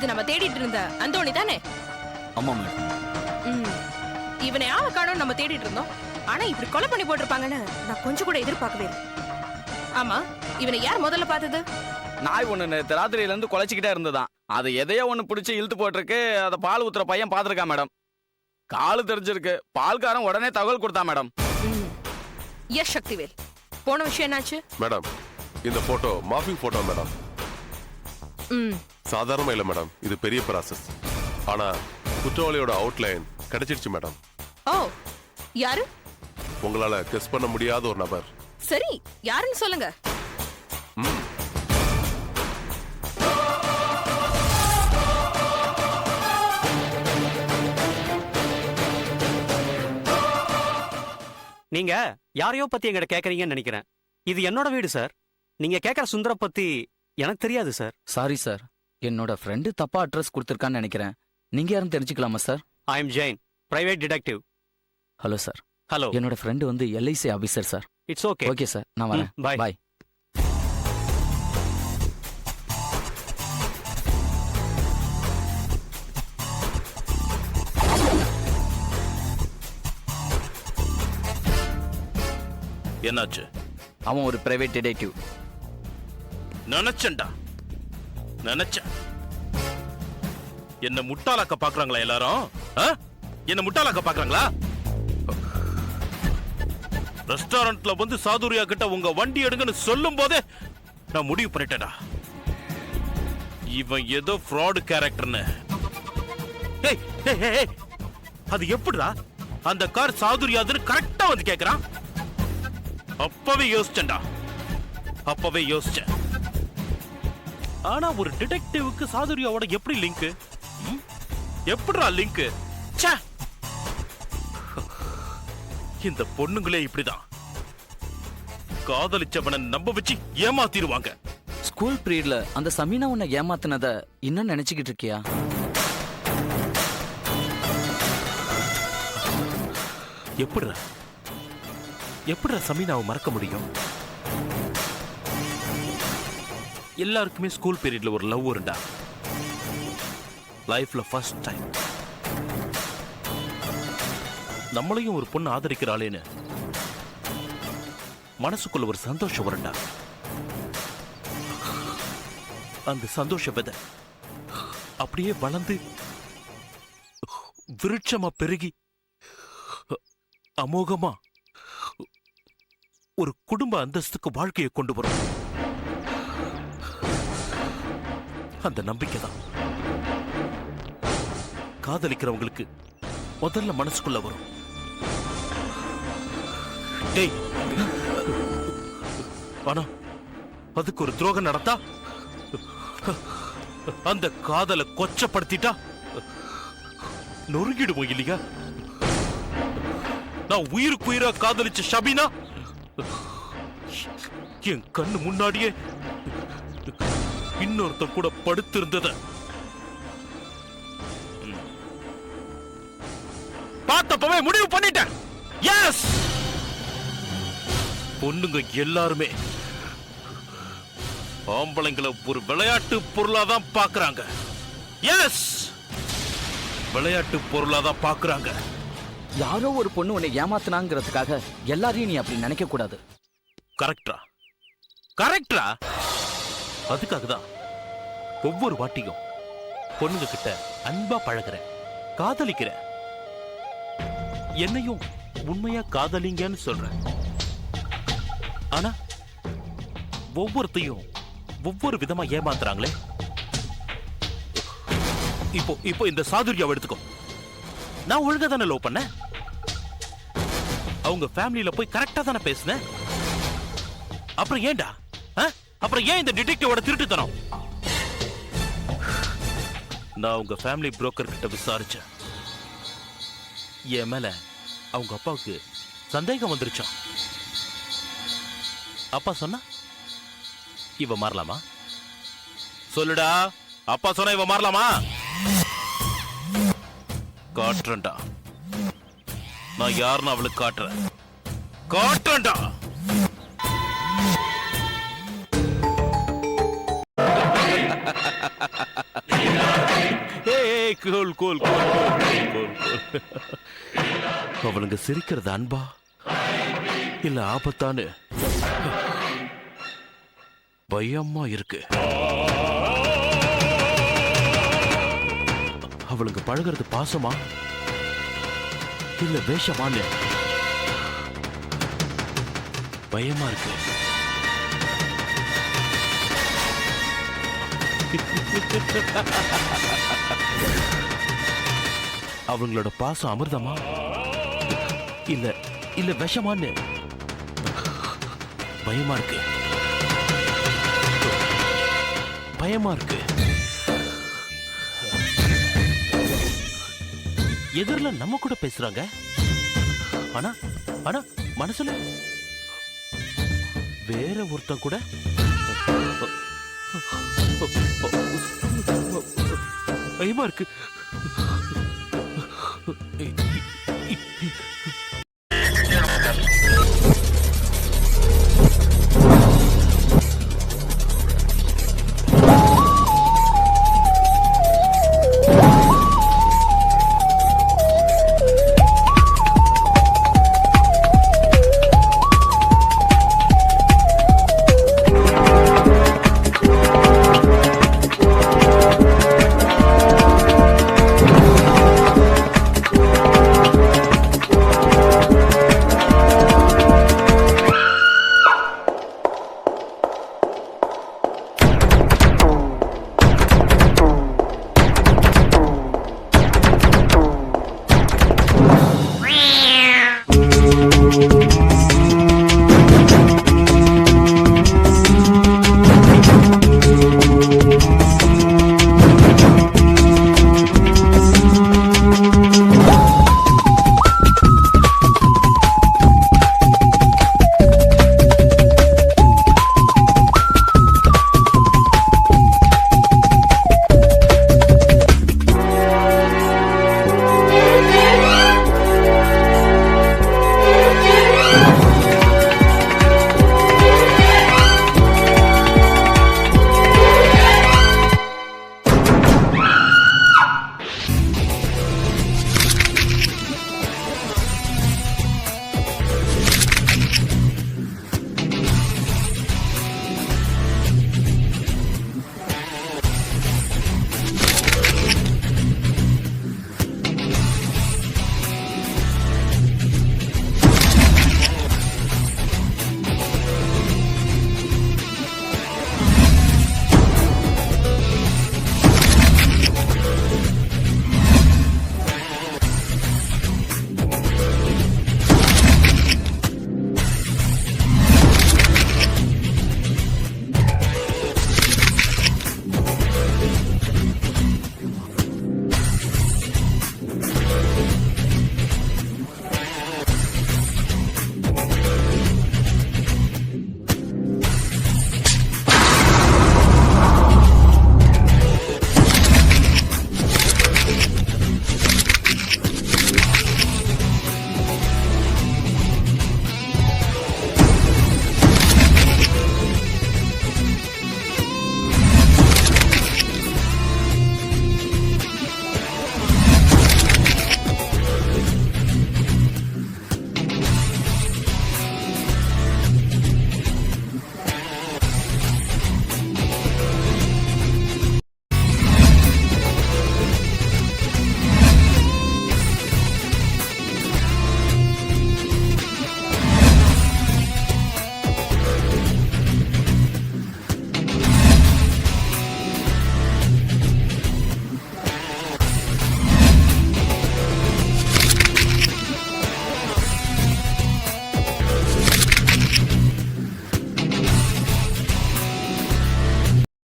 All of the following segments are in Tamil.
இது நம்ம தேடிட்டு இருந்த அந்தோணி தானே? ஆமா மேடம். இவனை ஆள காணோம் நம்ம தேடிட்டு இருந்தோம். ஆனா இப்படி கொலை பண்ணி போட்டிருப்பாங்கன்னு நான் கொஞ்சம் கூட எதிர்பார்க்கவே இல்லை. ஆமா, இவனை யார் முதல்ல பார்த்தது? நாய் ஒண்ணு நேத்து ராத்திரியில இருந்து குலைச்சிக்கிட்டே இருந்ததான். அது எதையோ ஒண்ணு பிடிச்சி இழுத்து போட்டிருக்கு. அதை பால் ஊத்துற பையன் பாத்துருக்கான் மேடம். காலு தெரிஞ்சிருக்கு. பால்காரன் உடனே தகவல் கொடுத்தா மேடம். எஸ் சக்திவேல், போன விஷயம் என்னாச்சு? மேடம், இந்த போட்டோ மார்பிங் போட்டோ மேடம். சாதாரணமா இல்ல மேடம், இது பெரிய ப்ராசஸ். ஆனா குற்றவாளியோட அவுட்லைன் கிடைச்சிருச்சு மேடம். ஓ, யாரு? உங்களால கெஸ் பண்ண முடியாத ஒரு நபர். சரி, யாருன்னு சொல்லுங்க. நீங்க யாரையோ பத்தி எங்கிட்ட கேக்குறீங்கன்னு நினைக்கிறேன். இது என்னோட வீடு சார். நீங்க கேக்குற சுந்தர பத்தி எனக்கு தெரியாது சார். சாரி சார், என்னோட ஃப்ரெண்டு தப்பா அட்ரஸ் கொடுத்துருக்கான்னு நினைக்கிறேன். நீங்க யாரும் தெரிஞ்சுக்கலாமா sir? I am Jain, private detective. Hello sir. Hello. என்னோட ஃப்ரெண்டு வந்து LIC officer sir. It's okay. Okay sir, நான் வரேன். Bye bye. என்னாச்சு? அவன் ஒரு பிரைவேட் டிடெக்டிவ். நினைச்சேன்டா, நினைச்சேன். என்ன முட்டாளாக்க பாக்குறாங்களா எல்லாரும்? என்ன முட்டாளாக்க பாக்குறாங்களா? ரெஸ்டாரண்ட்ல வந்து சாதுரியா கிட்ட உங்க வண்டி எடுங்கன்னு சொல்லும் போதே நான் முடிவு பண்ணிட்டேன்டா, இவன் ஏதோ ஃப்ராட் கேரக்டர்னு. அது எப்படிடா அந்த கார் சாதுரியாதுன்னு கரெக்டா வந்து கேக்குறான்? அப்பவே யோசிச்சேன்டா, அப்பவே யோசிச்சேன். ஆனா ஒரு டிடெக்டிவ்க்கு சாதுரியாவோட எப்படி லிங்க்? எப்படிடா லிங்க்? இந்த பொண்ணுங்களே இப்படிதான் காதலிச்சவனை நம்ப வச்சு ஏமாத்திடுவாங்க. ஸ்கூல் பீரியட்ல அந்த சமீனா உன்னை ஏமாத்தினத இன்னும் நினைச்சுக்கிட்டு இருக்கியா? எப்படிடா எப்படிடா சமீனாவை மறக்க முடியும்? எல்லாருக்குமே ஸ்கூல் பீரியட்ல ஒரு லவ் வருண்டா. லைஃப்ல ஃபர்ஸ்ட் டைம் நம்மளையும் ஒரு பொண்ணு ஆதரிக்கிறாளேன்னு மனசுக்குள்ள ஒரு சந்தோஷம் வருண்டா. அந்த சந்தோஷ விதை அப்படியே வளர்ந்து விருட்சமா பெருகி அமோகமா ஒரு குடும்ப அந்தஸ்துக்கு வாழ்க்கையை கொண்டு வரும். அந்த நம்பிக்கை தான் காதலிக்கிறவங்களுக்கு முதல்ல மனசுக்குள்ள வரும். டேய், ஆனா அதுக்கு ஒரு துரோகம் நடத்தா, அந்த காதலை கொச்சப்படுத்திட்டா நொறுங்கிடுவோம் இல்லையா? நான் உயிருக்கு உயிரா காதலிச்ச ஷபீனா என் கண்ணு முன்னாடியே இன்னொருத்தர் கூட படுத்திருந்தத பார்த்தப்பவே முடிவு பண்ணிட்டேன். எஸ், பொண்ணுங்க எல்லாருமே ஆம்பளைங்களை ஒரு விளையாட்டு பொருளாதான் பாக்குறாங்க. எஸ், விளையாட்டு பொருளாதான் பாக்குறாங்க. யாரோ ஒரு பொண்ணு உன்னை ஏமாத்தினாங்கிறதுக்காக எல்லாரையும் நீ அப்படி நினைக்க கூடாது. கரெக்டா கரெக்டா. அதுக்காக தான் ஒவ்வொரு வாட்டியும் பொண்ணுங்க கிட்ட அன்பா பழகுறேன், காதலிக்கிறேன். என்னையும் உண்மையா காதலிங்கன்னு சொல்றேன். ஆனா ஒவ்வொருத்தையும் ஒவ்வொரு விதமா ஏமாத்துறாங்களே. இப்போ இந்த சாதுரியாவை எடுத்துக்கோ. நான் ஒழுங்கா தானே லவ் பண்ண, அவங்க ஃபேமிலியில போய் கரெக்டா தானே பேசினேன். அப்புறம் ஏன்டா, அப்புறம் ஏன் இந்த டிடெக்டிவோட திருட்டுத்தனம்? நான் உங்க ஃபேமிலி புரோக்கர் கிட்ட விசாரிச்சேன். என் மேல அவங்க அப்பாவுக்கு சந்தேகம் வந்துருச்சான். அப்பா சொன்னா இவ மாறலாமா? சொல்லுடா, அப்பா சொன்னா இவ மாறலாமா? காட்டுறேன்டா, நான் யாருன்னு அவளுக்கு காட்டுறேன். காட்டுறேன்டா. கூல் கூல் அவளுங்க சிரிக்கிறது அன்பா இல்ல ஆபத்தான்னு பயமா இருக்கு. அவளுங்க பழகிறது பாசமா இல்ல வேஷமான்னு பயமா இருக்கு. அவங்களோட பாசம் அமிர்தமா இல்ல இல்ல விஷமான்னு பயமா இருக்கு. பயமா இருக்கு. எதிரில நம்ம கூட பேசுறாங்க, ஆனா ஆனா மனசுல வேற ஒருத்தன் கூட. பயமா இருக்கு.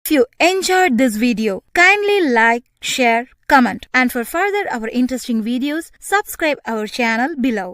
If you enjoyed this video, kindly like, share, comment, and for further our interesting videos, subscribe our channel below.